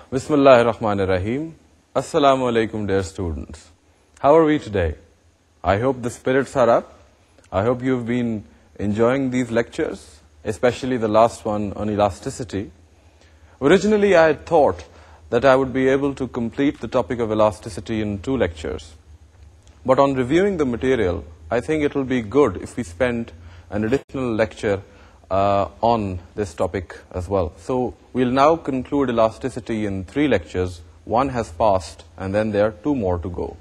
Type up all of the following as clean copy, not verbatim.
Bismillahirrahmanirrahim. Assalamu alaikum, dear students. How are we today? I hope the spirits are up. I hope you've been enjoying these lectures, especially the last one on elasticity. Originally, I had thought that I would be able to complete the topic of elasticity in 2 lectures. But on reviewing the material, I think it will be good if we spend an additional lecture on this topic as well. So we'll now conclude elasticity in 3 lectures. 1 has passed, and then there are 2 more to go.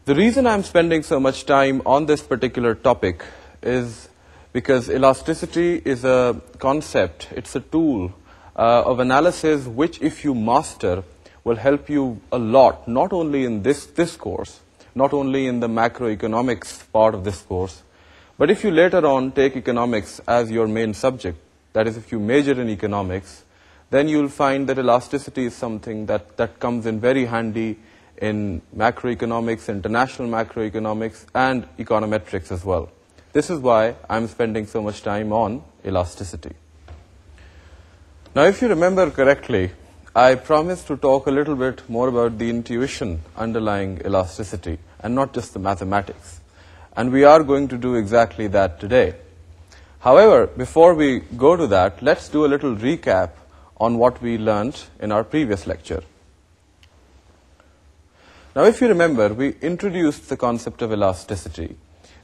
The reason I'm spending so much time on this particular topic is because elasticity is a concept, it's a tool of analysis which, if you master, will help you a lot, not only in this course, not only in the macroeconomics part of this course, but if you later on take economics as your main subject, that is, if you major in economics, then you'll find that elasticity is something that comes in very handy in macroeconomics, international macroeconomics, and econometrics as well. This is why I'm spending so much time on elasticity. Now, if you remember correctly, I promised to talk a little bit more about the intuition underlying elasticity and not just the mathematics. And we are going to do exactly that today. However, before we go to that, let's do a little recap on what we learned in our previous lecture. Now, if you remember, we introduced the concept of elasticity.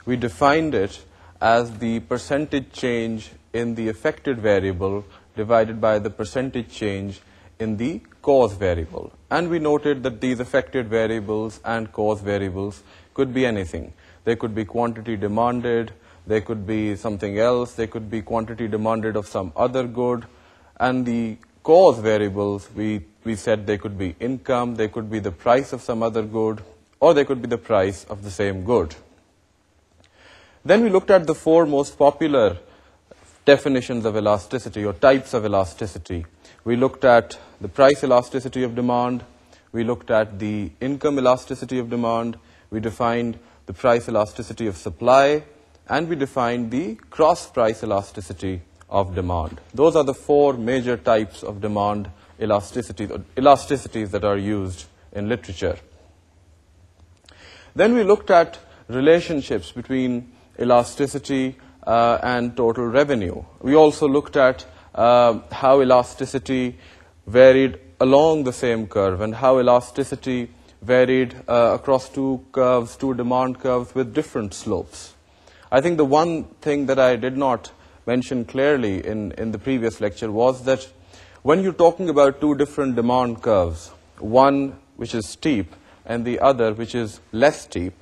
We defined it as the percentage change in the affected variable divided by the percentage change in the cause variable. And we noted that these affected variables and cause variables could be anything. They could be quantity demanded, they could be something else, they could be quantity demanded of some other good, and the cause variables, we said they could be income, they could be the price of some other good, or they could be the price of the same good. Then we looked at the 4 most popular definitions of elasticity or types of elasticity. We looked at the price elasticity of demand, we looked at the income elasticity of demand, we defined the price elasticity of supply, and we defined the cross-price elasticity of demand. Those are the 4 major types of demand elasticities that are used in literature. Then we looked at relationships between elasticity and total revenue. We also looked at how elasticity varied along the same curve and how elasticity varied across 2 curves, 2 demand curves with different slopes. I think the one thing that I did not mention clearly in the previous lecture was that when you're talking about 2 different demand curves, one which is steep and the other which is less steep,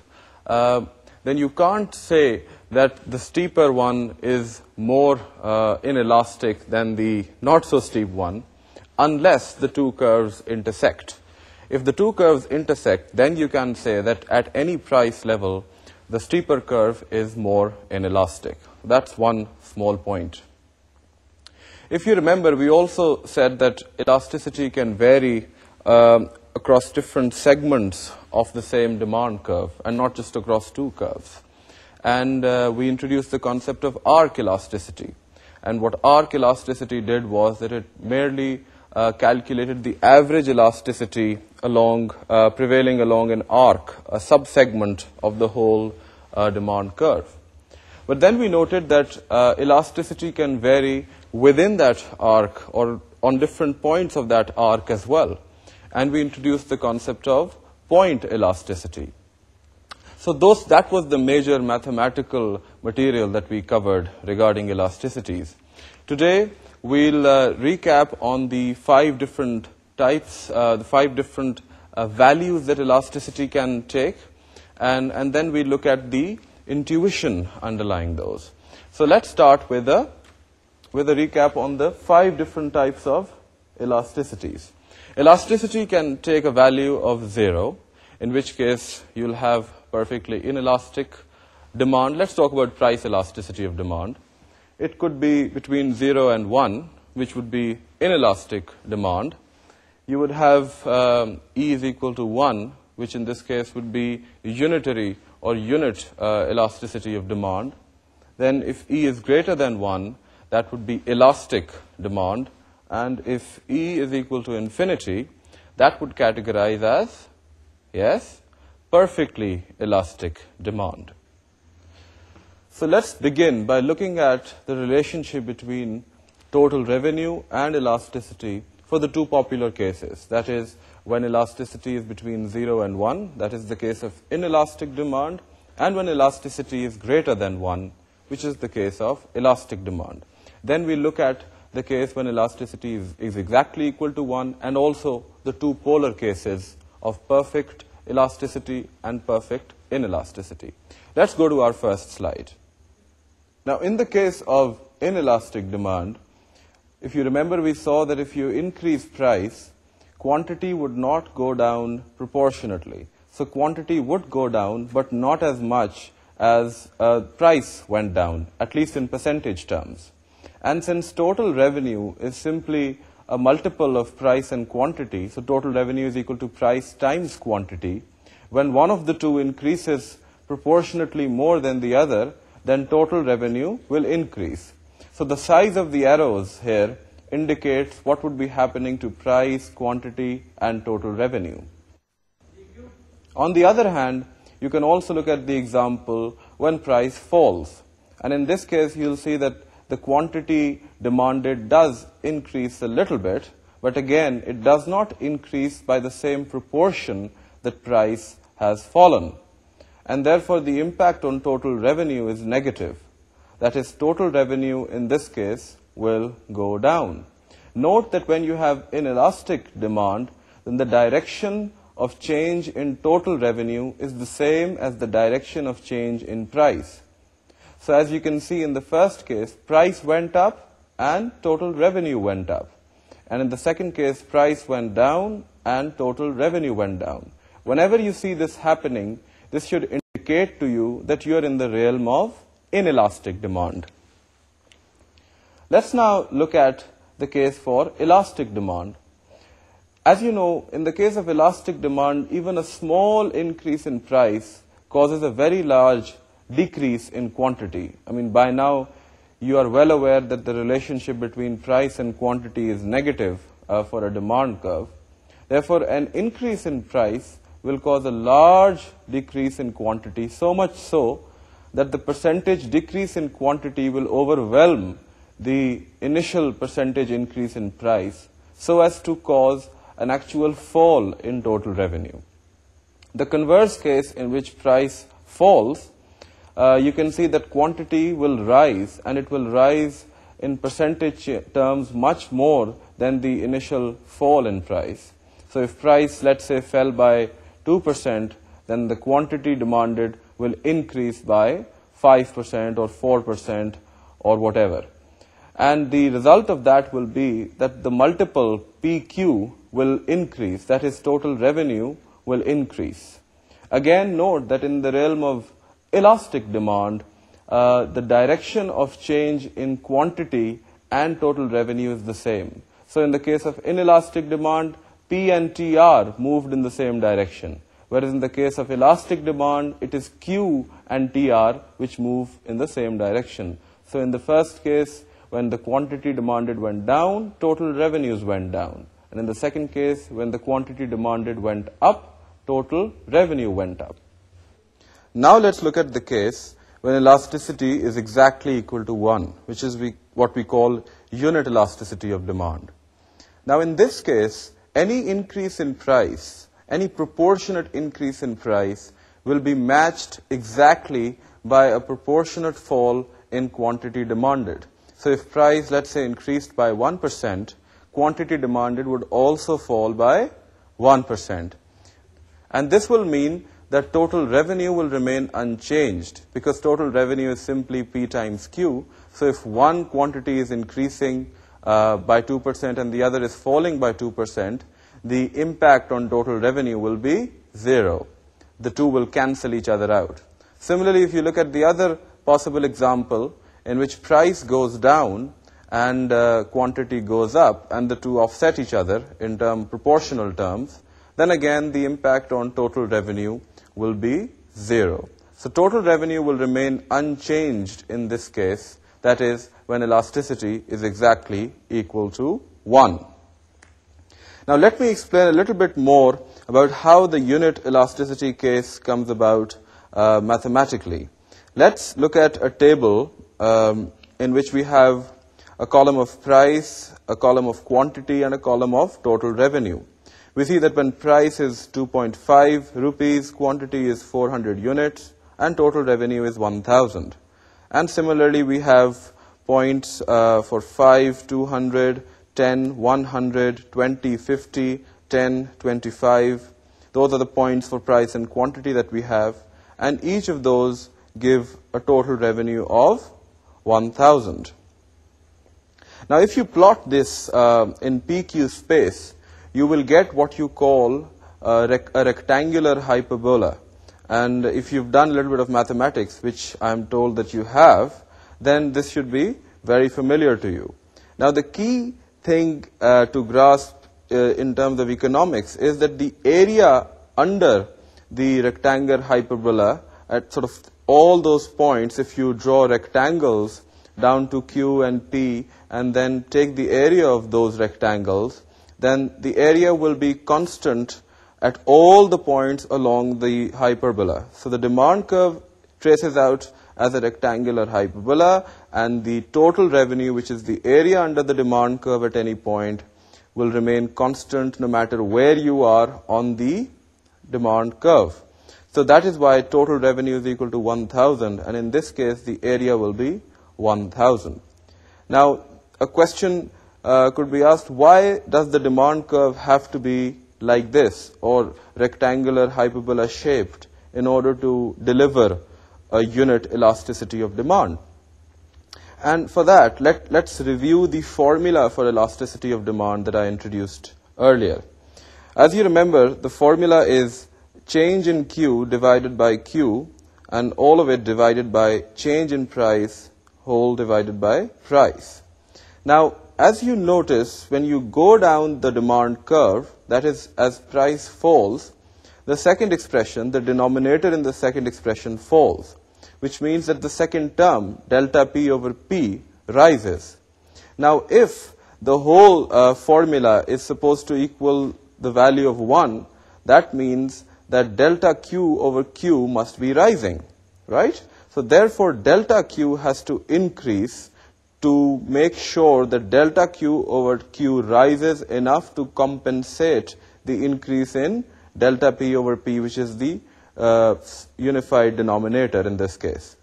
then you can't say that the steeper one is more inelastic than the not so steep one unless the 2 curves intersect. If the 2 curves intersect, then you can say that at any price level, the steeper curve is more inelastic. That's one small point. If you remember, we also said that elasticity can vary across different segments of the same demand curve and not just across 2 curves. And we introduced the concept of arc elasticity. And what arc elasticity did was that it merely calculated the average elasticity prevailing along an arc, a subsegment of the whole demand curve. But then we noted that elasticity can vary within that arc or on different points of that arc as well. And we introduced the concept of point elasticity. So that was the major mathematical material that we covered regarding elasticities. Today, we'll recap on the 5 different types, the 5 different values that elasticity can take, and then we look at the intuition underlying those. So let's start with a recap on the 5 different types of elasticities. Elasticity can take a value of 0, in which case you'll have perfectly inelastic demand. Let's talk about price elasticity of demand. It could be between 0 and 1, which would be inelastic demand. You would have E is equal to 1, which in this case would be unitary or unit elasticity of demand. Then if E is greater than 1, that would be elastic demand. and if E is equal to infinity, that would categorize as, yes, perfectly elastic demand. So let's begin by looking at the relationship between total revenue and elasticity for the two popular cases. That is, when elasticity is between 0 and 1, that is the case of inelastic demand, and when elasticity is greater than 1, which is the case of elastic demand. Then we look at the case when elasticity is exactly equal to 1, and also the two polar cases of perfect elasticity and perfect inelasticity. Let's go to our first slide. Now, in the case of inelastic demand, if you remember, we saw that if you increase price, quantity would not go down proportionately. So quantity would go down, but not as much as price went down, at least in percentage terms. And since total revenue is simply a multiple of price and quantity, so total revenue is equal to price times quantity, when one of the two increases proportionately more than the other, then total revenue will increase. So the size of the arrows here indicates what would be happening to price, quantity, and total revenue. On the other hand, you can also look at the example when price falls. And in this case, you'll see that the quantity demanded does increase a little bit, but again, it does not increase by the same proportion that price has fallen. And therefore, the impact on total revenue is negative. That is, total revenue in this case will go down. Note that when you have inelastic demand, then the direction of change in total revenue is the same as the direction of change in price. So as you can see in the first case, price went up and total revenue went up. And in the second case, price went down and total revenue went down. Whenever you see this happening, this should indicate to you that you are in the realm of inelastic demand. Let's now look at the case for elastic demand. As you know, in the case of elastic demand, even a small increase in price causes a very large decrease in quantity. I mean, by now, you are well aware that the relationship between price and quantity is negative for a demand curve. Therefore, an increase in price will cause a large decrease in quantity, so much so that the percentage decrease in quantity will overwhelm the initial percentage increase in price, so as to cause an actual fall in total revenue. The converse case, in which price falls, you can see that quantity will rise, and it will rise in percentage terms much more than the initial fall in price. So if price, let's say, fell by 2%, then the quantity demanded will increase by 5% or 4% or whatever. And the result of that will be that the multiple PQ will increase, that is, total revenue will increase. Again, note that in the realm of elastic demand, the direction of change in quantity and total revenue is the same. So in the case of inelastic demand, P and TR moved in the same direction, whereas in the case of elastic demand, it is Q and TR which move in the same direction. So in the first case, when the quantity demanded went down, total revenues went down. And in the second case, when the quantity demanded went up, total revenue went up. Now let's look at the case when elasticity is exactly equal to 1, which is what we call unit elasticity of demand. Now in this case, any increase in price, any proportionate increase in price will be matched exactly by a proportionate fall in quantity demanded. So if price, let's say, increased by 1%, quantity demanded would also fall by 1%. And this will mean that total revenue will remain unchanged, because total revenue is simply P times Q. So if one quantity is increasing by 2% and the other is falling by 2%, the impact on total revenue will be 0. The two will cancel each other out. Similarly, if you look at the other possible example in which price goes down and quantity goes up, and the two offset each other in proportional terms, then again the impact on total revenue will be 0. So total revenue will remain unchanged in this case, that is, when elasticity is exactly equal to 1. Now let me explain a little bit more about how the unit elasticity case comes about mathematically. Let's look at a table in which we have a column of price, a column of quantity, and a column of total revenue. We see that when price is 2.5 rupees, quantity is 400 units, and total revenue is 1,000. And similarly, we have points for 5, 200, 10, 100, 20, 50, 10, 25. Those are the points for price and quantity that we have. And each of those give a total revenue of 1,000. Now, if you plot this in PQ space, you will get what you call a rectangular hyperbola. And if you've done a little bit of mathematics, which I'm told that you have, then this should be very familiar to you. Now, the key thing to grasp in terms of economics is that the area under the rectangular hyperbola at sort of all those points, if you draw rectangles down to Q and P and then take the area of those rectangles, then the area will be constant at all the points along the hyperbola. So the demand curve traces out as a rectangular hyperbola, and the total revenue, which is the area under the demand curve at any point, will remain constant no matter where you are on the demand curve. So that is why total revenue is equal to 1,000, and in this case the area will be 1,000. Now, a question could be asked, why does the demand curve have to be like this, or rectangular hyperbola shaped, in order to deliver a unit elasticity of demand? And for that, let's review the formula for elasticity of demand that I introduced earlier. As you remember, the formula is change in Q divided by Q, and all of it divided by change in price whole divided by price. Now, as you notice, when you go down the demand curve, that is, as price falls, the second expression, the denominator in the second expression falls, which means that the second term, delta P over P, rises. Now, if the whole formula is supposed to equal the value of 1, that means that delta Q over Q must be rising, right? So therefore, delta Q has to increase to make sure that delta Q over Q rises enough to compensate the increase in delta P over P, which is the unified denominator in this case.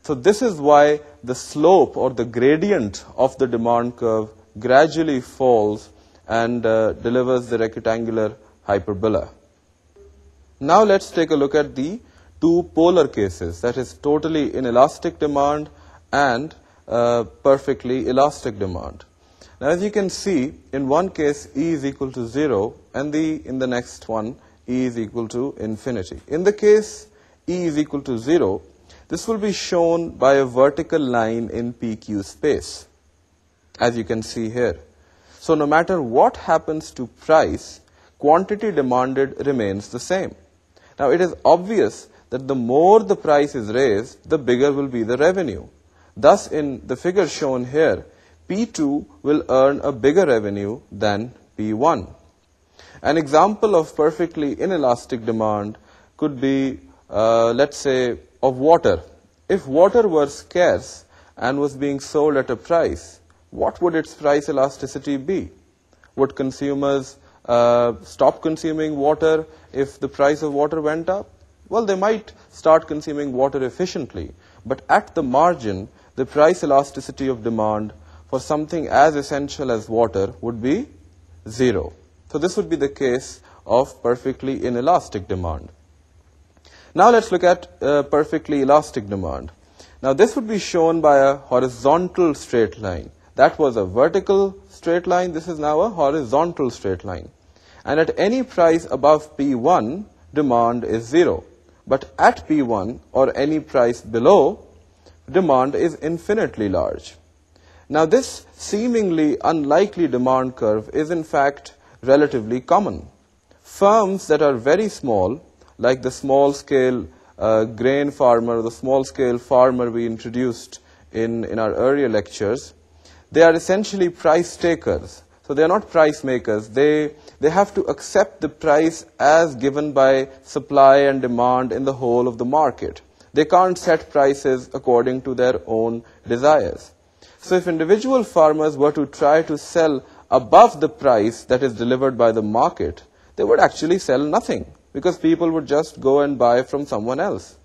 So this is why the slope or the gradient of the demand curve gradually falls and delivers the rectangular hyperbola. Now let's take a look at the two polar cases, that is totally inelastic demand and perfectly elastic demand. Now, as you can see, in one case E is equal to 0, and in the next one E is equal to infinity. In the case E is equal to 0, this will be shown by a vertical line in PQ space, as you can see here. So no matter what happens to price, quantity demanded remains the same. Now, it is obvious that the more the price is raised, the bigger will be the revenue. Thus, in the figure shown here, P2 will earn a bigger revenue than P1. An example of perfectly inelastic demand could be, let's say, of water. If water were scarce and was being sold at a price, what would its price elasticity be? Would consumers stop consuming water if the price of water went up? Well, they might start consuming water efficiently, but at the margin, the price elasticity of demand for something as essential as water would be 0. So this would be the case of perfectly inelastic demand. Now let's look at perfectly elastic demand. Now this would be shown by a horizontal straight line. That was a vertical straight line. This is now a horizontal straight line. And at any price above P1, demand is 0. But at P1 or any price below, demand is infinitely large. Now this seemingly unlikely demand curve is in fact relatively common. Firms that are very small, like the small scale grain farmer, the small scale farmer we introduced in our earlier lectures, they are essentially price takers. So they are not price makers. They have to accept the price as given by supply and demand in the whole of the market. They can't set prices according to their own desires. So if individual farmers were to try to sell above the price that is delivered by the market, they would actually sell nothing, because people would just go and buy from someone else.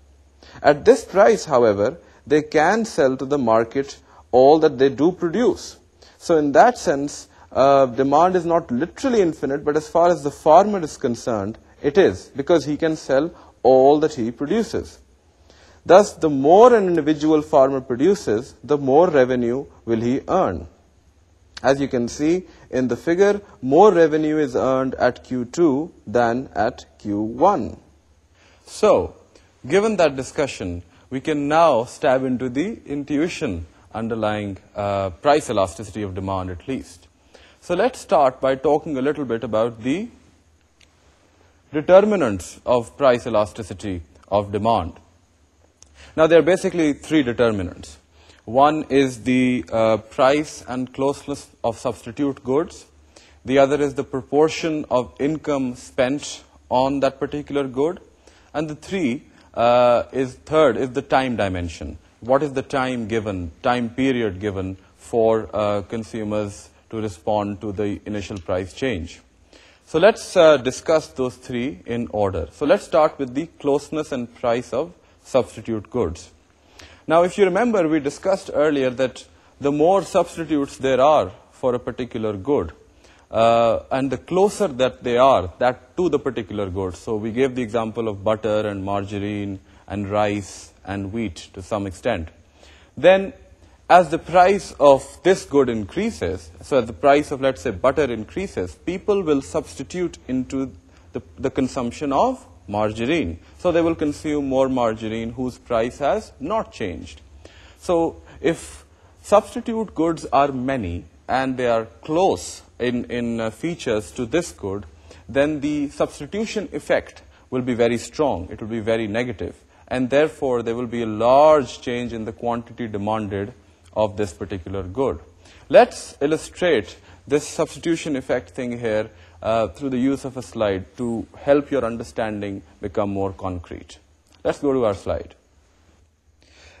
At this price, however, they can sell to the market all that they do produce. So in that sense, demand is not literally infinite, but as far as the farmer is concerned, it is, because he can sell all that he produces. Thus, the more an individual farmer produces, the more revenue will he earn. As you can see in the figure, more revenue is earned at Q2 than at Q1. So, given that discussion, we can now stab into the intuition underlying price elasticity of demand at least. So let's start by talking a little bit about the determinants of price elasticity of demand. Now, there are basically three determinants. One is the price and closeness of substitute goods. The other is the proportion of income spent on that particular good. And the third is the time dimension. What is the time given, time period given for consumers to respond to the initial price change? So let's discuss those three in order. So let's start with the closeness and price of substitute goods. Now, if you remember, we discussed earlier that the more substitutes there are for a particular good, and the closer that they are that to the particular good. So we gave the example of butter and margarine and rice and wheat to some extent. Then, as the price of this good increases, so as the price of, let's say, butter increases, people will substitute into the consumption of margarine. So they will consume more margarine whose price has not changed. So if substitute goods are many and they are close in features to this good, then the substitution effect will be very strong. It will be very negative. And therefore, there will be a large change in the quantity demanded of this particular good. Let's illustrate this substitution effect thing here through the use of a slide to help your understanding become more concrete. Let's go to our slide.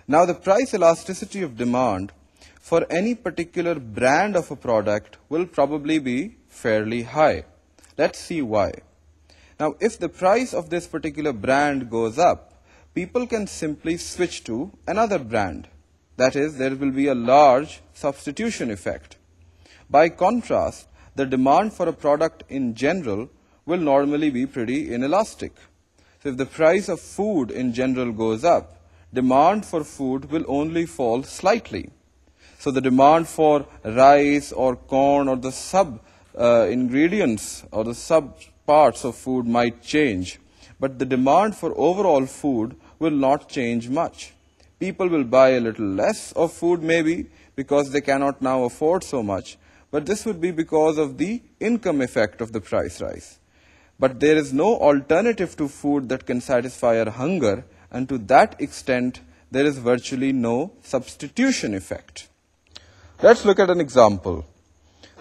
Now, the price elasticity of demand for any particular brand of a product will probably be fairly high. Let's see why. Now, if the price of this particular brand goes up, people can simply switch to another brand. That is, there will be a large substitution effect. By contrast, the demand for a product in general will normally be pretty inelastic. So if the price of food in general goes up, demand for food will only fall slightly. So the demand for rice or corn or the sub-ingredients or the sub-parts of food might change, but the demand for overall food will not change much. People will buy a little less of food maybe because they cannot now afford so much, but this would be because of the income effect of the price rise. But there is no alternative to food that can satisfy our hunger, and to that extent, there is virtually no substitution effect. Let's look at an example.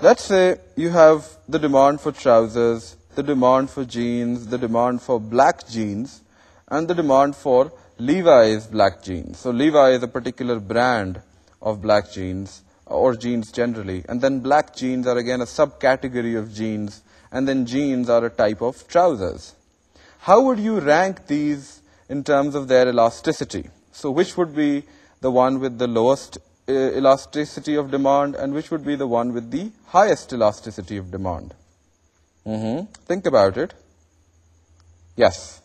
Let's say you have the demand for trousers, the demand for jeans, the demand for black jeans, and the demand for Levi's black jeans. So Levi is a particular brand of black jeans, or jeans generally, and then black jeans are again a subcategory of jeans, and then jeans are a type of trousers. How would you rank these in terms of their elasticity? So which would be the one with the lowest elasticity of demand, and which would be the one with the highest elasticity of demand? Think about it. Yes,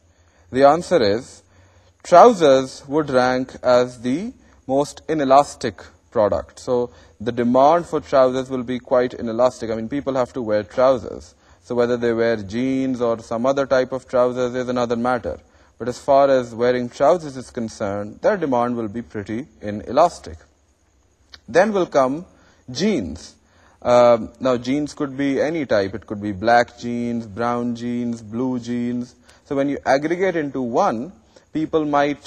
the answer is trousers would rank as the most inelastic product. So the demand for trousers will be quite inelastic. I mean, people have to wear trousers. So whether they wear jeans or some other type of trousers is another matter. But as far as wearing trousers is concerned, their demand will be pretty inelastic. Then will come jeans. Now, jeans could be any type. It could be black jeans, brown jeans, blue jeans. So when you aggregate into one, people might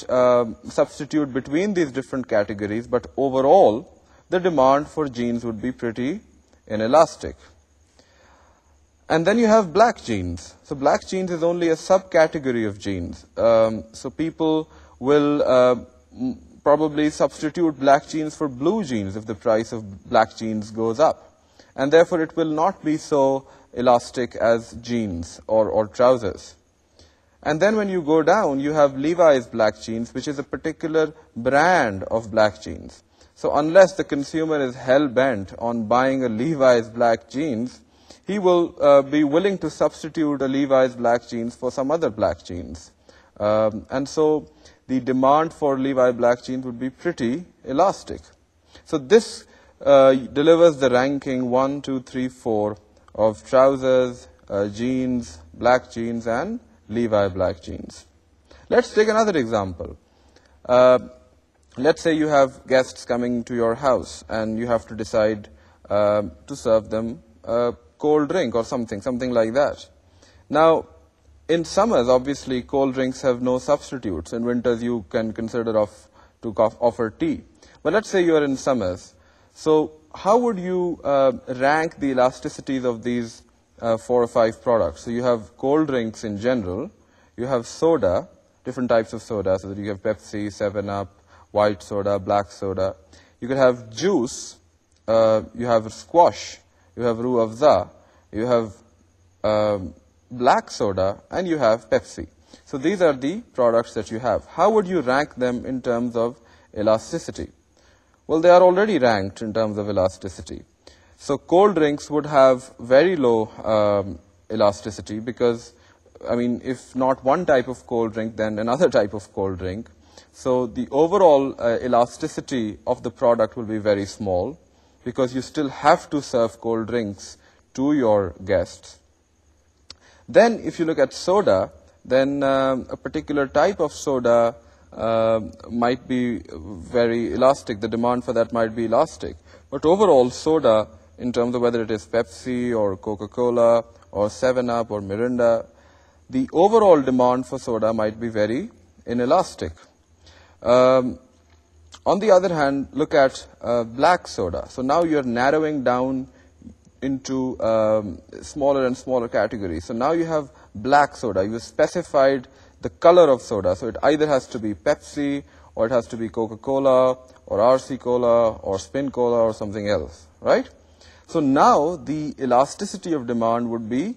substitute between these different categories, but overall, the demand for jeans would be pretty inelastic. And then you have black jeans. So black jeans is only a subcategory of jeans. So people will probably substitute black jeans for blue jeans if the price of black jeans goes up. And therefore it will not be so elastic as jeans or trousers. And then when you go down, you have Levi's black jeans, which is a particular brand of black jeans. So unless the consumer is hell-bent on buying a Levi's black jeans, he will be willing to substitute a Levi's black jeans for some other black jeans. And so the demand for Levi black jeans would be pretty elastic. So this delivers the ranking 1, 2, 3, 4 of trousers, jeans, black jeans, and Levi black jeans. Let's take another example. Let's say you have guests coming to your house and you have to decide to serve them a cold drink or something like that. Now, in summers, obviously, cold drinks have no substitutes. In winters, you can consider to offer tea. But let's say you are in summers. So how would you rank the elasticities of these 4 or 5 products? So you have cold drinks in general. You have soda, different types of soda. So that you have Pepsi, 7-Up, white soda, black soda. You could have juice. You have squash. You have Ruh Afza. You have black soda, and you have Pepsi. So these are the products that you have. How would you rank them in terms of elasticity? Well, they are already ranked in terms of elasticity. So cold drinks would have very low elasticity because, I mean, if not one type of cold drink, then another type of cold drink. So the overall elasticity of the product will be very small because you still have to serve cold drinks to your guests. Then if you look at soda, then a particular type of soda might be very elastic. The demand for that might be elastic. But overall, soda, in terms of whether it is Pepsi or Coca-Cola or 7-Up or Mirinda, the overall demand for soda might be very inelastic. On the other hand, look at black soda. So now you're narrowing down into smaller and smaller categories. So now you have black soda. You specified the color of soda. So it either has to be Pepsi, or it has to be Coca-Cola, or RC Cola, or Spin Cola, or something else, right? So now the elasticity of demand would be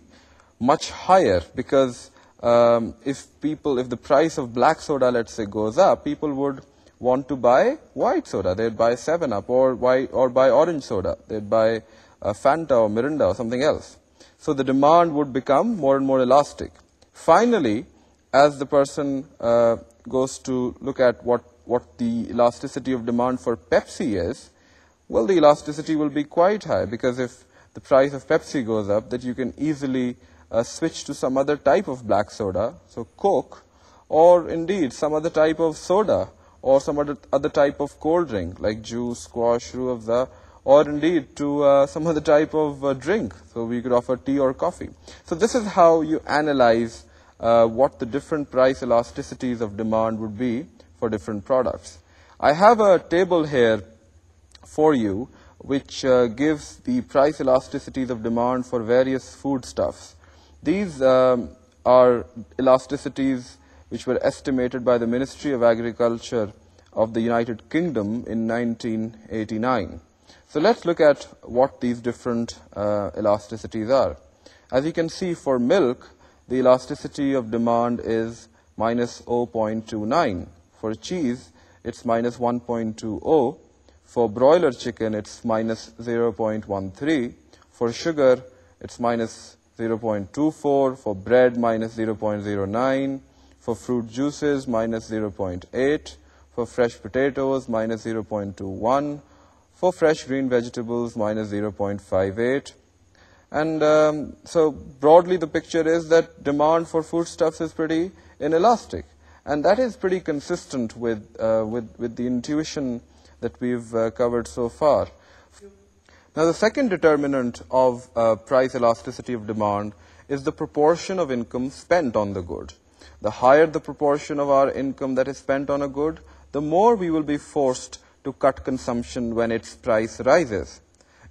much higher because if the price of black soda, let's say, goes up, people would want to buy white soda. They'd buy 7-Up or buy orange soda. They'd buy Fanta or Mirinda or something else. So the demand would become more and more elastic. Finally, as the person goes to look at what the elasticity of demand for Pepsi is, well, the elasticity will be quite high because if the price of Pepsi goes up, that you can easily switch to some other type of black soda, so Coke, or indeed some other type of soda, or some other type of cold drink like juice, squash, Ruh Afza, or indeed to some other type of drink. So we could offer tea or coffee. So this is how you analyze what the different price elasticities of demand would be for different products. I have a table here for you which gives the price elasticities of demand for various foodstuffs. These are elasticities which were estimated by the Ministry of Agriculture of the United Kingdom in 1989. So let's look at what these different elasticities are. As you can see, for milk, the elasticity of demand is minus 0.29. For cheese, it's minus 1.20. For broiler chicken, it's minus 0.13. For sugar, it's minus 0.24. For bread, minus 0.09. For fruit juices, minus 0.8. For fresh potatoes, minus 0.21. For fresh green vegetables, minus 0.58. And so broadly the picture is that demand for foodstuffs is pretty inelastic. And that is pretty consistent with the intuition that we've covered so far. Now the second determinant of price elasticity of demand is the proportion of income spent on the good. The higher the proportion of our income that is spent on a good, the more we will be forced to cut consumption when its price rises.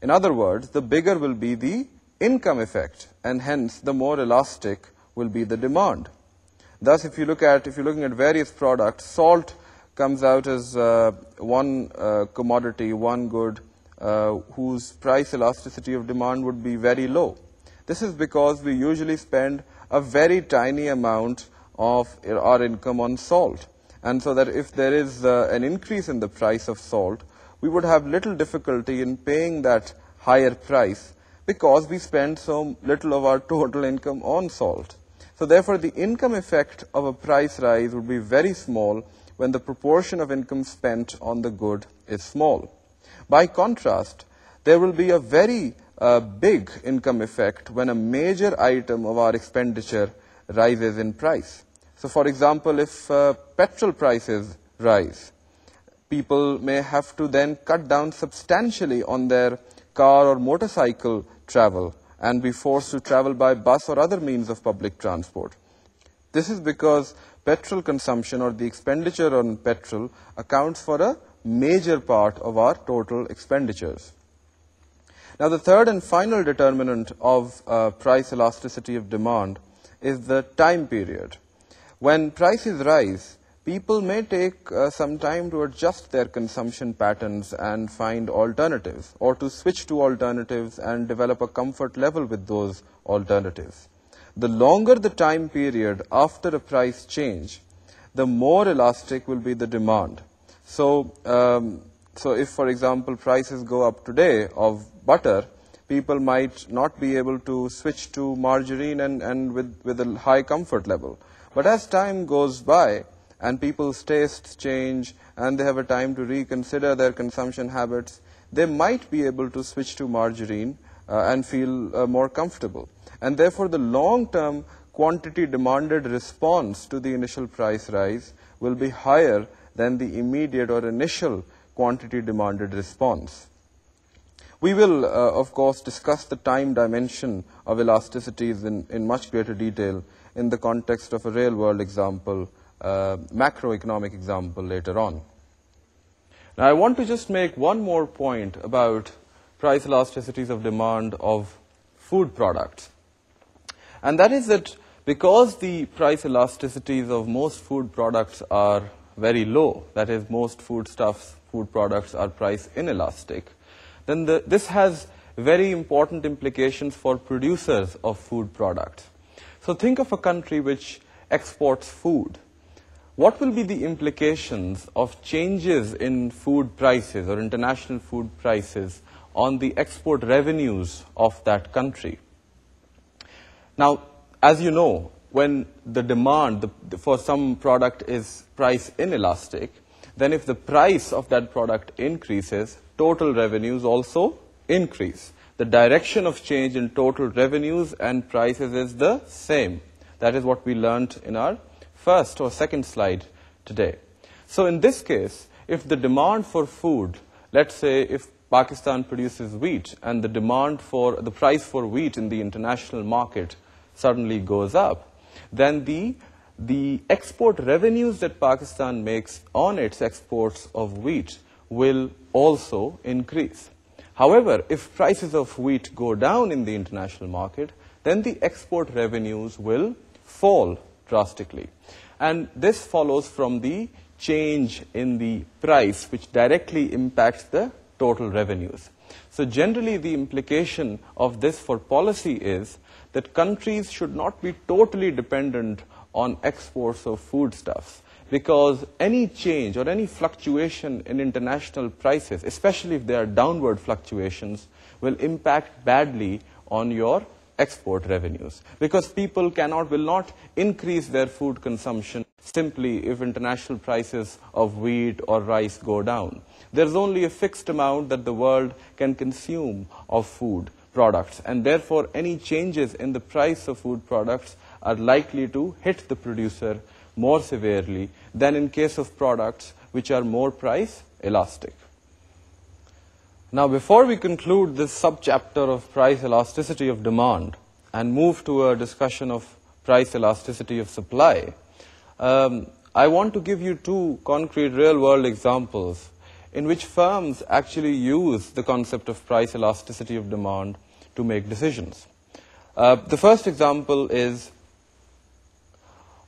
In other words, the bigger will be the income effect, and hence the more elastic will be the demand. Thus, if you're looking at various products, salt comes out as one commodity, one good, whose price elasticity of demand would be very low. This is because we usually spend a very tiny amount of our income on salt. And so that if there is an increase in the price of salt, we would have little difficulty in paying that higher price because we spend so little of our total income on salt. So therefore, the income effect of a price rise would be very small when the proportion of income spent on the good is small. By contrast, there will be a very big income effect when a major item of our expenditure rises in price. So for example, if petrol prices rise, people may have to then cut down substantially on their car or motorcycle travel and be forced to travel by bus or other means of public transport. This is because petrol consumption or the expenditure on petrol accounts for a major part of our total expenditures. Now, the third and final determinant of price elasticity of demand is the time period. When prices rise, people may take some time to adjust their consumption patterns and find alternatives, or to switch to alternatives and develop a comfort level with those alternatives. The longer the time period after a price change, the more elastic will be the demand. So if, for example, prices go up today of butter, people might not be able to switch to margarine and with a high comfort level. But as time goes by and people's tastes change and they have a time to reconsider their consumption habits, they might be able to switch to margarine and feel more comfortable. And therefore, the long-term quantity demanded response to the initial price rise will be higher than the immediate or initial quantity demanded response. We will, of course, discuss the time dimension of elasticities in much greater detail in the context of a real-world example, macroeconomic example later on. Now, I want to just make one more point about price elasticities of demand of food products. And that is that because the price elasticities of most food products are very low, that is, most foodstuffs, food products are price inelastic, then this has very important implications for producers of food products. So think of a country which exports food. What will be the implications of changes in food prices or international food prices on the export revenues of that country? Now, as you know, when the demand for some product is price inelastic, then if the price of that product increases, total revenues also increase. The direction of change in total revenues and prices is the same. That is what we learned in our first or second slide today. So in this case, if the demand for food, let's say if Pakistan produces wheat and the price for wheat in the international market suddenly goes up, then the export revenues that Pakistan makes on its exports of wheat will also increase. However, if prices of wheat go down in the international market, then the export revenues will fall drastically. And this follows from the change in the price, which directly impacts the total revenues. So generally, the implication of this for policy is that countries should not be totally dependent on exports of foodstuffs, because any change or any fluctuation in international prices, especially if there are downward fluctuations, will impact badly on your export revenues, because people will not increase their food consumption simply if international prices of wheat or rice go down. There's only a fixed amount that the world can consume of food products, and therefore any changes in the price of food products are likely to hit the producer more severely than in case of products which are more price elastic. Now, before we conclude this subchapter of price elasticity of demand and move to a discussion of price elasticity of supply, I want to give you two concrete real-world examples in which firms actually use the concept of price elasticity of demand to make decisions. The first example is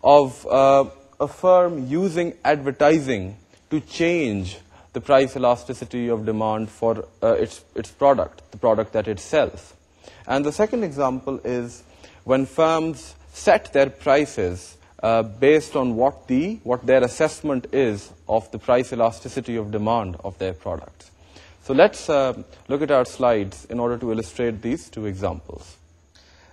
of a firm using advertising to change the price elasticity of demand for its product, the product that it sells. And the second example is when firms set their prices based on what their assessment is of the price elasticity of demand of their products. So let's look at our slides in order to illustrate these two examples.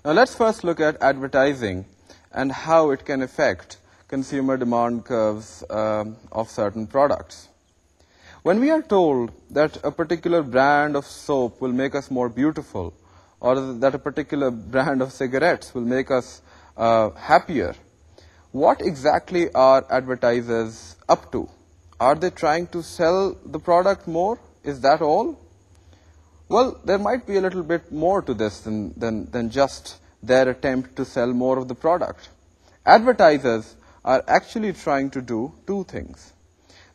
Now let's first look at advertising and how it can affect consumer demand curves of certain products. When we are told that a particular brand of soap will make us more beautiful, or that a particular brand of cigarettes will make us happier, what exactly are advertisers up to? Are they trying to sell the product more? Is that all? Well, there might be a little bit more to this than just their attempt to sell more of the product. Advertisers are actually trying to do two things.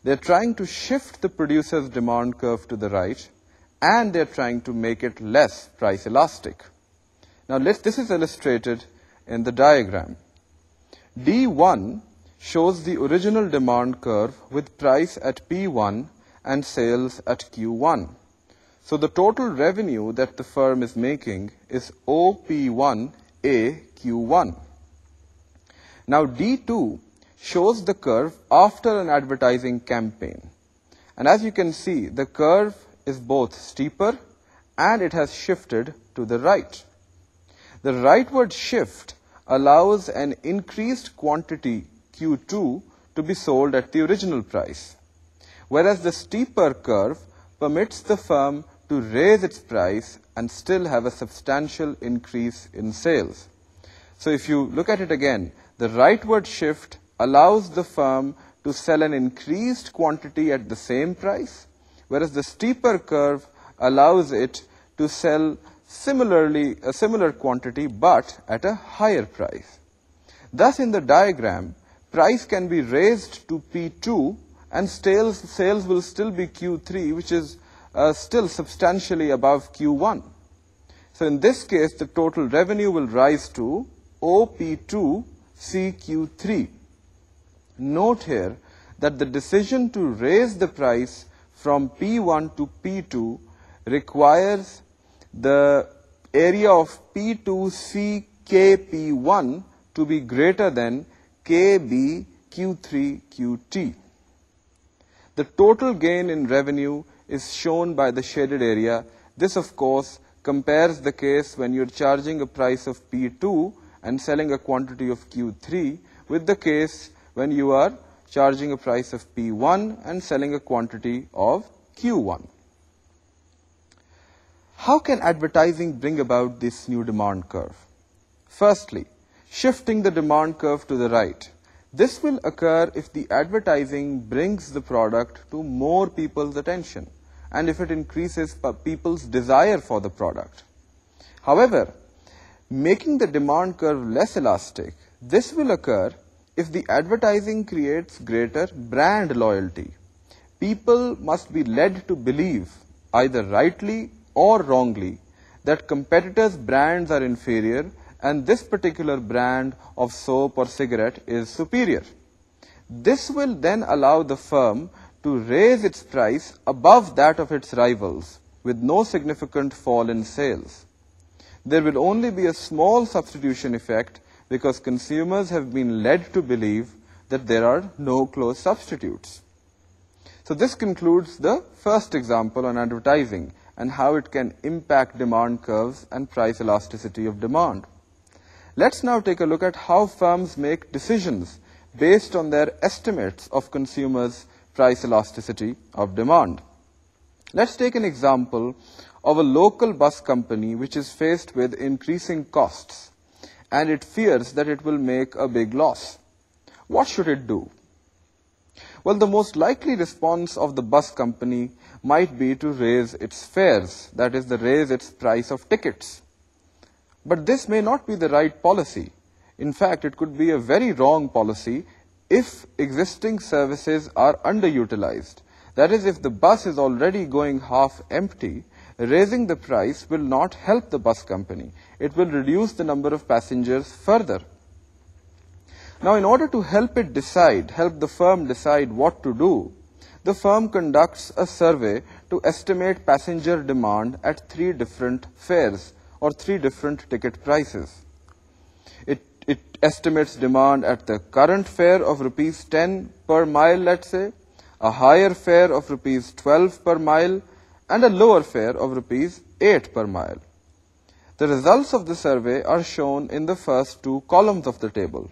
They're trying to shift the producer's demand curve to the right, and they're trying to make it less price elastic. Now, this is illustrated in the diagram. D1 shows the original demand curve with price at P1 and sales at Q1. So the total revenue that the firm is making is OP1AQ1. Now D2 shows the curve after an advertising campaign. And as you can see, the curve is both steeper and it has shifted to the right. The rightward shift allows an increased quantity Q2 to be sold at the original price, whereas the steeper curve permits the firm to raise its price and still have a substantial increase in sales. So if you look at it again, the rightward shift allows the firm to sell an increased quantity at the same price, whereas the steeper curve allows it to sell a similar quantity but at a higher price. Thus, in the diagram, price can be raised to P2 and sales will still be Q3, which is still substantially above Q1. So in this case, the total revenue will rise to OP2CQ3. Note here that the decision to raise the price from P1 to P2 requires the area of P2CKP1 to be greater than KBQ3QT. The total gain in revenue is shown by the shaded area. This, of course, compares the case when you're charging a price of P2 and selling a quantity of Q3 with the case when you are charging a price of P1 and selling a quantity of Q1. How can advertising bring about this new demand curve? Firstly, shifting the demand curve to the right. This will occur if the advertising brings the product to more people's attention and if it increases people's desire for the product. However, making the demand curve less elastic, this will occur if the advertising creates greater brand loyalty. People must be led to believe, either rightly or wrongly, that competitors' brands are inferior and this particular brand of soap or cigarette is superior. This will then allow the firm to raise its price above that of its rivals with no significant fall in sales. There will only be a small substitution effect because consumers have been led to believe that there are no close substitutes. So this concludes the first example on advertising and how it can impact demand curves and price elasticity of demand. Let's now take a look at how firms make decisions based on their estimates of consumers' price elasticity of demand. Let's take an example of a local bus company which is faced with increasing costs and it fears that it will make a big loss. What should it do? Well, the most likely response of the bus company might be to raise its fares, that is, raise its price of tickets. But this may not be the right policy. In fact, it could be a very wrong policy if existing services are underutilized. That is, if the bus is already going half empty, raising the price will not help the bus company. It will reduce the number of passengers further. Now, in order to help the firm decide what to do, the firm conducts a survey to estimate passenger demand at 3 different fares or 3 different ticket prices. It estimates demand at the current fare of rupees 10 per mile, let's say, a higher fare of rupees 12 per mile, and a lower fare of rupees 8 per mile. The results of the survey are shown in the first 2 columns of the table.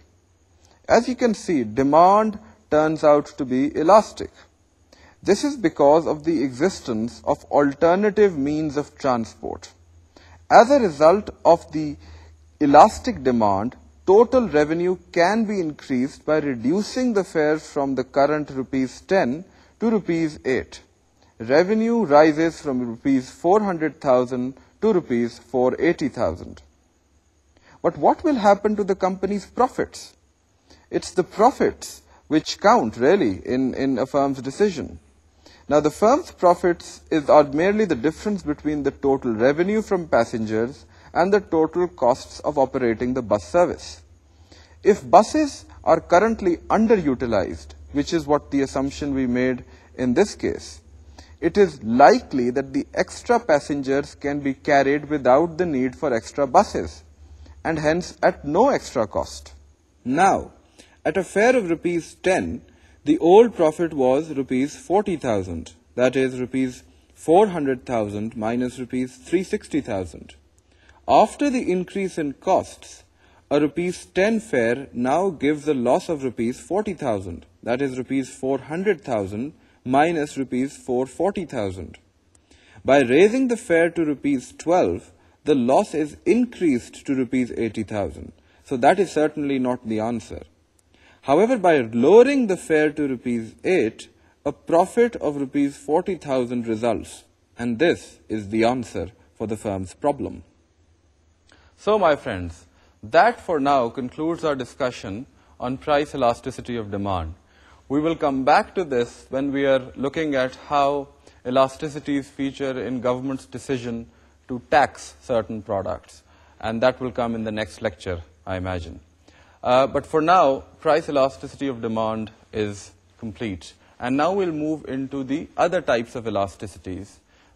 As you can see, demand turns out to be elastic. This is because of the existence of alternative means of transport. As a result of the elastic demand, total revenue can be increased by reducing the fare from the current rupees 10 to rupees 8. Revenue rises from rupees 400,000 to rupees 480,000. But what will happen to the company's profits? It's the profits which count really in a firm's decision. Now, the firm's profits are merely the difference between the total revenue from passengers and the total costs of operating the bus service. If buses are currently underutilized, which is what the assumption we made in this case, it is likely that the extra passengers can be carried without the need for extra buses, and hence at no extra cost. Now, at a fare of rupees 10, the old profit was rupees 40,000, that is rupees 400,000 minus rupees 360,000. After the increase in costs, a rupees 10 fare now gives a loss of rupees 40,000, that is rupees 400,000 minus rupees 440,000. By raising the fare to rupees 12, the loss is increased to rupees 80,000. So that is certainly not the answer. However, by lowering the fare to rupees 8, a profit of rupees 40,000 results, and this is the answer for the firm's problem. So, my friends, that for now concludes our discussion on price elasticity of demand. We will come back to this when we are looking at how elasticities feature in government's decision to tax certain products, and that will come in the next lecture, I imagine. But for now, price elasticity of demand is complete. And now we'll move into the other types of elasticities,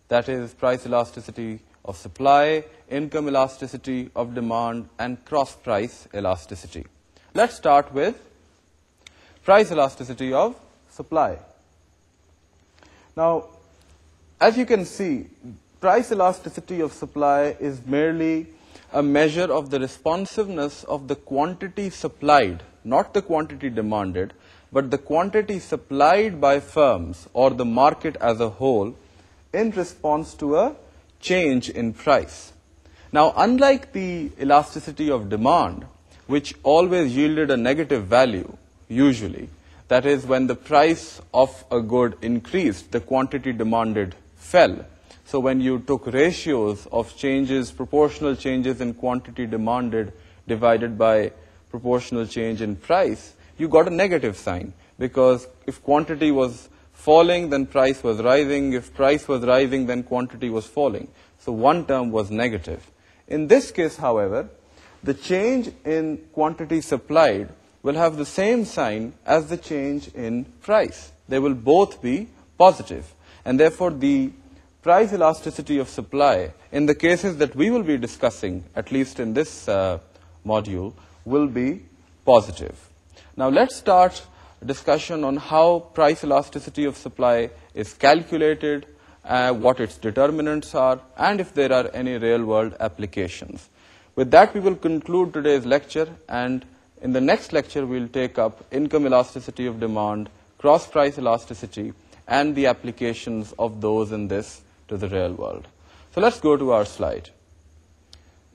that is price elasticity of supply, income elasticity of demand, and cross-price elasticity. Let's start with price elasticity of supply. Now, as you can see, price elasticity of supply is merely a measure of the responsiveness of the quantity supplied, not the quantity demanded, but the quantity supplied by firms or the market as a whole in response to a change in price. Now, unlike the elasticity of demand, which always yielded a negative value, usually, that is, when the price of a good increased, the quantity demanded fell. So when you took ratios of changes, proportional changes in quantity demanded divided by proportional change in price, you got a negative sign, because if quantity was falling, then price was rising. If price was rising, then quantity was falling. So one term was negative. In this case, however, the change in quantity supplied will have the same sign as the change in price. They will both be positive. And therefore, the price elasticity of supply, in the cases that we will be discussing, at least in this module, will be positive. Now, let's start a discussion on how price elasticity of supply is calculated, what its determinants are, and if there are any real-world applications. With that, we will conclude today's lecture, and in the next lecture, we'll take up income elasticity of demand, cross-price elasticity, and the applications of those in this to the real world. So let's go to our slide.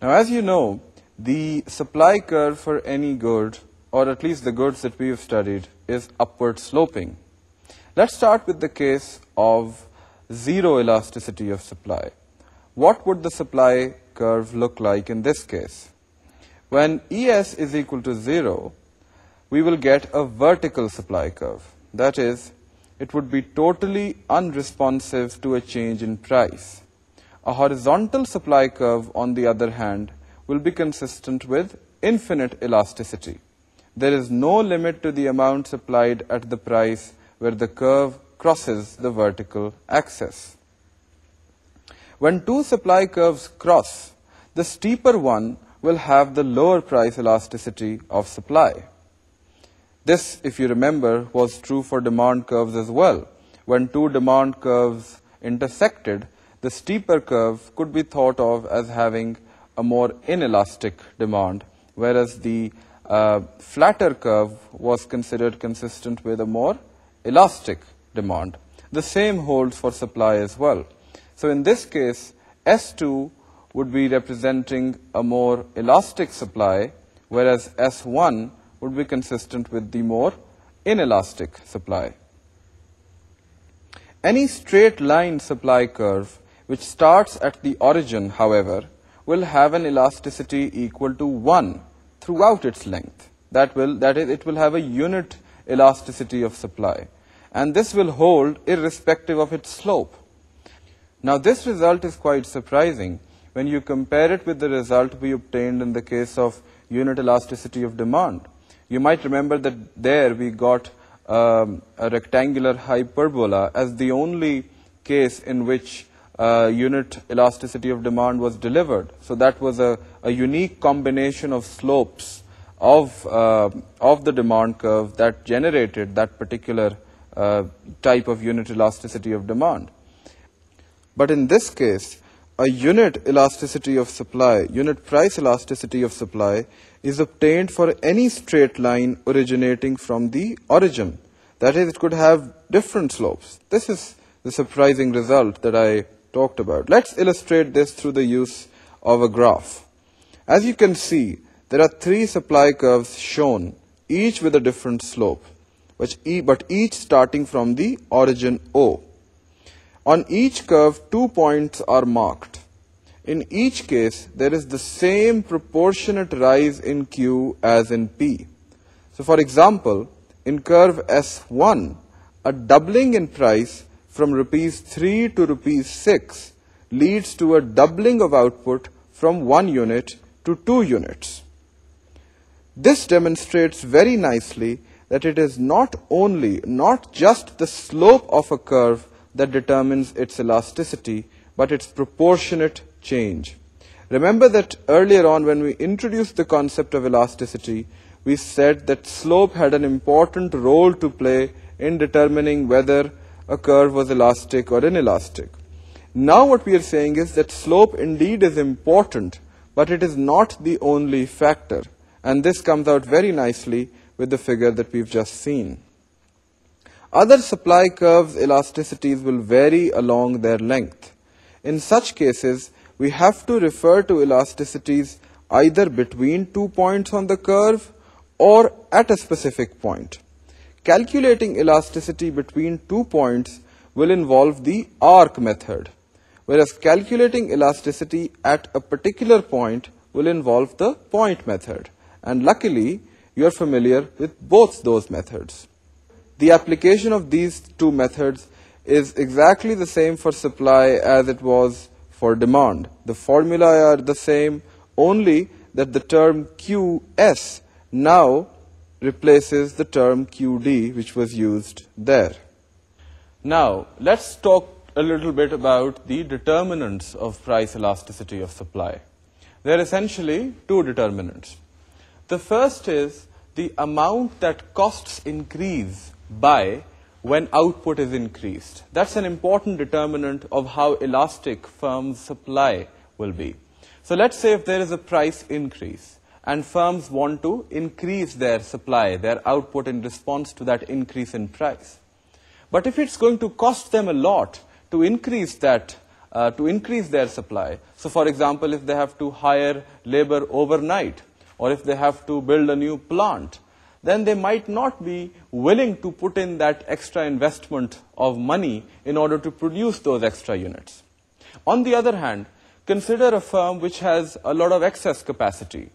Now, as you know, the supply curve for any good, or at least the goods that we have studied, is upward sloping. Let's start with the case of zero elasticity of supply. What would the supply curve look like in this case? When ES is equal to 0, we will get a vertical supply curve. That is, it would be totally unresponsive to a change in price. A horizontal supply curve, on the other hand, will be consistent with infinite elasticity. There is no limit to the amount supplied at the price where the curve crosses the vertical axis. When two supply curves cross, the steeper one will have the lower price elasticity of supply. This, if you remember, was true for demand curves as well. When two demand curves intersected, the steeper curve could be thought of as having a more inelastic demand, whereas the flatter curve was considered consistent with a more elastic demand. The same holds for supply as well. So in this case, S2 would be representing a more elastic supply, whereas S1 would be consistent with the more inelastic supply. Any straight line supply curve which starts at the origin, however, will have an elasticity equal to 1 throughout its length. That is, it will have a unit elasticity of supply. And this will hold irrespective of its slope. Now, this result is quite surprising when you compare it with the result we obtained in the case of unit elasticity of demand. You might remember that there we got a rectangular hyperbola as the only case in which unit elasticity of demand was delivered. So that was a unique combination of slopes of the demand curve that generated that particular type of unit elasticity of demand. But in this case, a unit elasticity of supply, unit price elasticity of supply, is obtained for any straight line originating from the origin. That is, it could have different slopes. This is the surprising result that I talked about. Let's illustrate this through the use of a graph. As you can see, there are three supply curves shown, each with a different slope, but each starting from the origin O. On each curve, 2 points are marked. In each case, there is the same proportionate rise in Q as in P. So, for example, in curve S1, a doubling in price from rupees 3 to rupees 6 leads to a doubling of output from 1 unit to 2 units. This demonstrates very nicely that it is not just the slope of a curve that determines its elasticity, but its proportionate change. Remember that earlier on when we introduced the concept of elasticity, we said that slope had an important role to play in determining whether a curve was elastic or inelastic. Now what we are saying is that slope indeed is important, but it is not the only factor. And this comes out very nicely with the figure that we've just seen. Other supply curves' elasticities will vary along their length. In such cases, we have to refer to elasticities either between 2 points on the curve or at a specific point. Calculating elasticity between 2 points will involve the arc method, whereas calculating elasticity at a particular point will involve the point method. And luckily, you are familiar with both those methods. The application of these two methods is exactly the same for supply as it was for demand. The formulae are the same, only that the term QS now replaces the term QD, which was used there. Now, let's talk a little bit about the determinants of price elasticity of supply. There are essentially two determinants. The first is the amount that costs increase by when output is increased. That's an important determinant of how elastic firms' supply will be. So let's say if there is a price increase and firms want to increase their supply, their output in response to that increase in price. But if it's going to cost them a lot to increase that, to increase their supply, so for example, if they have to hire labor overnight, or if they have to build a new plant, then they might not be willing to put in that extra investment of money in order to produce those extra units. On the other hand, consider a firm which has a lot of excess capacity.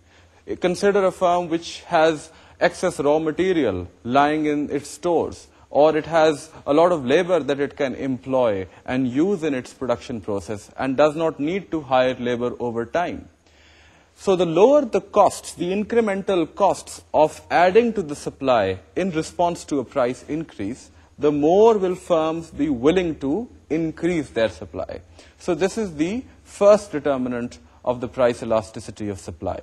Consider a firm which has excess raw material lying in its stores, or it has a lot of labor that it can employ and use in its production process and does not need to hire labor over time. So the lower the costs, the incremental costs of adding to the supply in response to a price increase, the more will firms be willing to increase their supply. So this is the first determinant of the price elasticity of supply.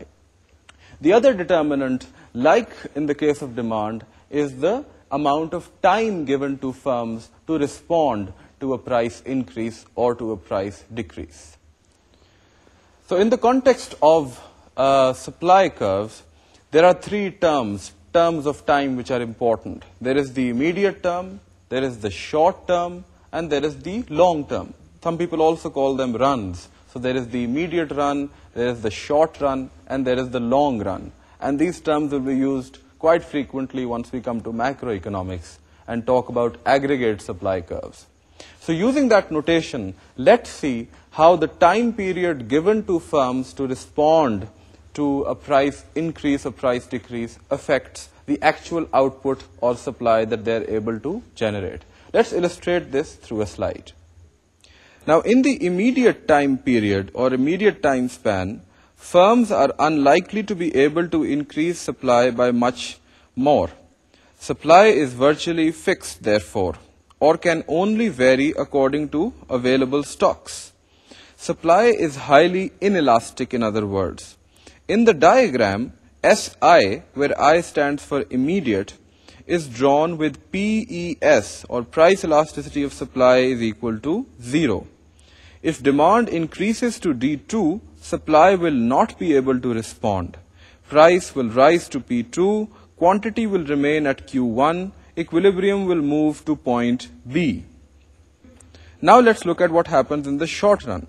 The other determinant, like in the case of demand, is the amount of time given to firms to respond to a price increase or to a price decrease. So in the context of supply curves, there are three terms of time which are important. There is the immediate term, there is the short term, and there is the long term. Some people also call them runs. So there is the immediate run, there is the short run, and there is the long run. And these terms will be used quite frequently once we come to macroeconomics and talk about aggregate supply curves. So using that notation, let's see how the time period given to firms to respond to a price increase or price decrease affects the actual output or supply that they're able to generate. Let's illustrate this through a slide. Now, in the immediate time period or immediate time span, firms are unlikely to be able to increase supply by much more. Supply is virtually fixed, therefore, or can only vary according to available stocks. Supply is highly inelastic, in other words. In the diagram, SI, where I stands for immediate, is drawn with PES, or price elasticity of supply, is equal to 0. If demand increases to D2, supply will not be able to respond. Price will rise to P2, quantity will remain at Q1, equilibrium will move to point B. Now let's look at what happens in the short run.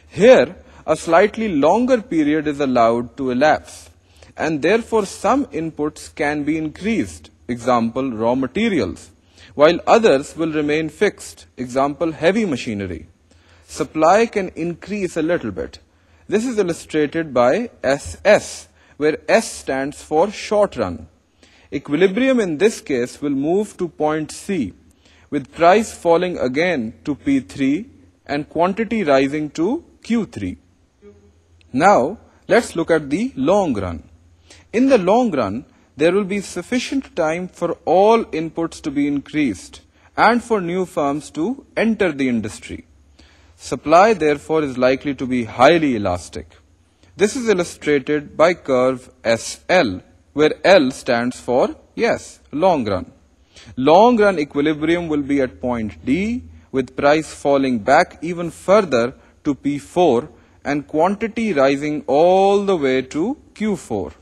Here, a slightly longer period is allowed to elapse, and therefore some inputs can be increased, example, raw materials, while others will remain fixed, example, heavy machinery. Supply can increase a little bit. This is illustrated by SS, where S stands for short run. Equilibrium in this case will move to point C, with price falling again to P3 and quantity rising to Q3. Now, let's look at the long run. In the long run, there will be sufficient time for all inputs to be increased and for new firms to enter the industry. Supply, therefore, is likely to be highly elastic. This is illustrated by curve SL, where L stands for, yes, long run. Long run equilibrium will be at point D, with price falling back even further to P4 and quantity rising all the way to Q4.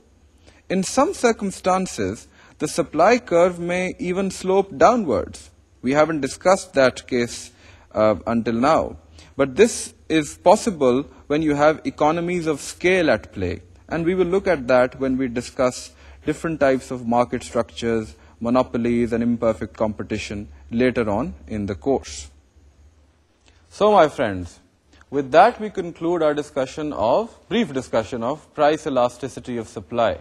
In some circumstances, the supply curve may even slope downwards. We haven't discussed that case until now. But this is possible when you have economies of scale at play. And we will look at that when we discuss different types of market structures, monopolies, and imperfect competition later on in the course. So, my friends, with that we conclude our brief discussion of price elasticity of supply.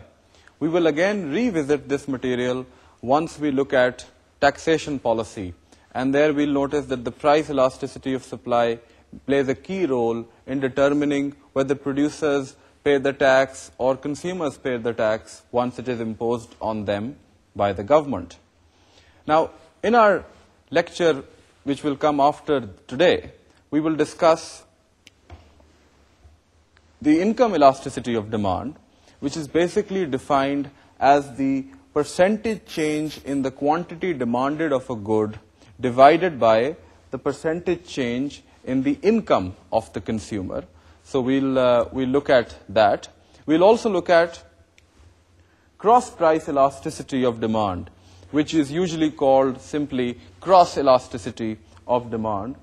We will again revisit this material once we look at taxation policy. And there we'll notice that the price elasticity of supply plays a key role in determining whether producers pay the tax or consumers pay the tax once it is imposed on them by the government. Now, in our lecture, which will come after today, we will discuss the income elasticity of demand, which is basically defined as the percentage change in the quantity demanded of a good divided by the percentage change in the income of the consumer. So we'll look at that. We'll also look at cross-price elasticity of demand, which is usually called simply cross-elasticity of demand,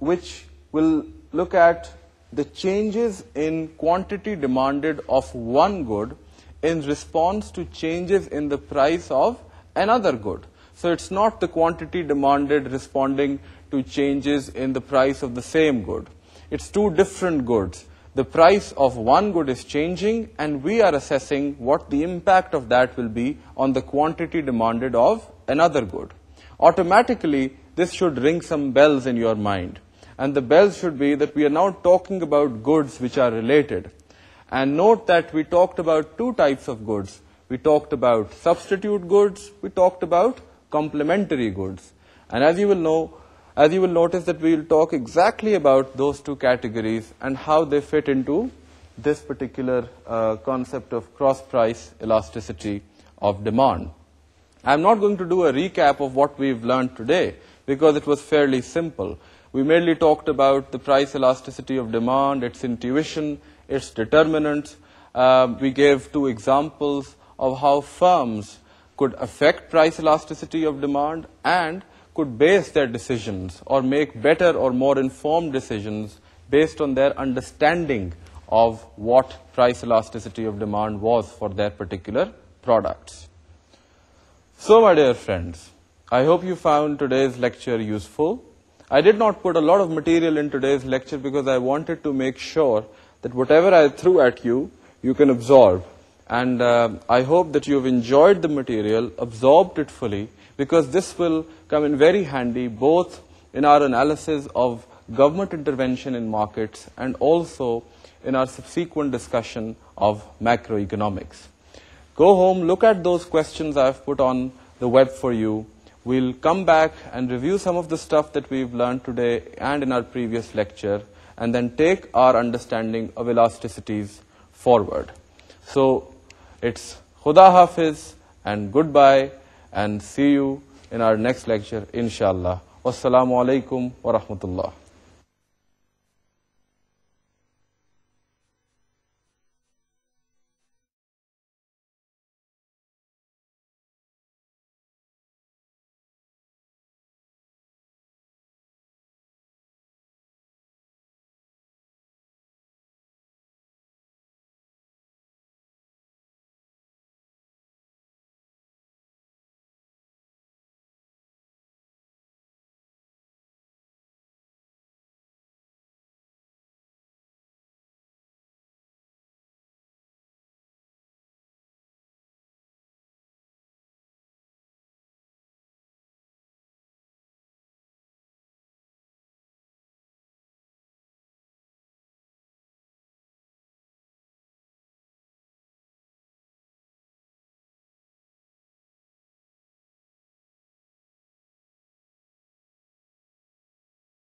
which will look at the changes in quantity demanded of one good in response to changes in the price of another good. So it's not the quantity demanded responding to changes in the price of the same good. It's two different goods. The price of one good is changing, and we are assessing what the impact of that will be on the quantity demanded of another good. Automatically, this should ring some bells in your mind. And the bells should be that we are now talking about goods which are related. And note that we talked about two types of goods. We talked about substitute goods, we talked about complementary goods. And as you will notice that we will talk exactly about those two categories and how they fit into this particular concept of cross-price elasticity of demand. I'm not going to do a recap of what we've learned today because it was fairly simple. We mainly talked about the price elasticity of demand, its intuition, its determinants. We gave two examples of how firms could affect price elasticity of demand and could base their decisions or make better or more informed decisions based on their understanding of what price elasticity of demand was for their particular products. So, my dear friends, I hope you found today's lecture useful. I did not put a lot of material in today's lecture because I wanted to make sure that whatever I threw at you, you can absorb. And I hope that you have enjoyed the material, absorbed it fully, because this will come in very handy both in our analysis of government intervention in markets and also in our subsequent discussion of macroeconomics. Go home, look at those questions I've put on the web for you. We'll come back and review some of the stuff that we've learned today and in our previous lecture, and then take our understanding of elasticities forward. So, it's Khuda Hafiz and goodbye, and see you in our next lecture, inshallah. Wassalamu alaikum wa rahmatullah.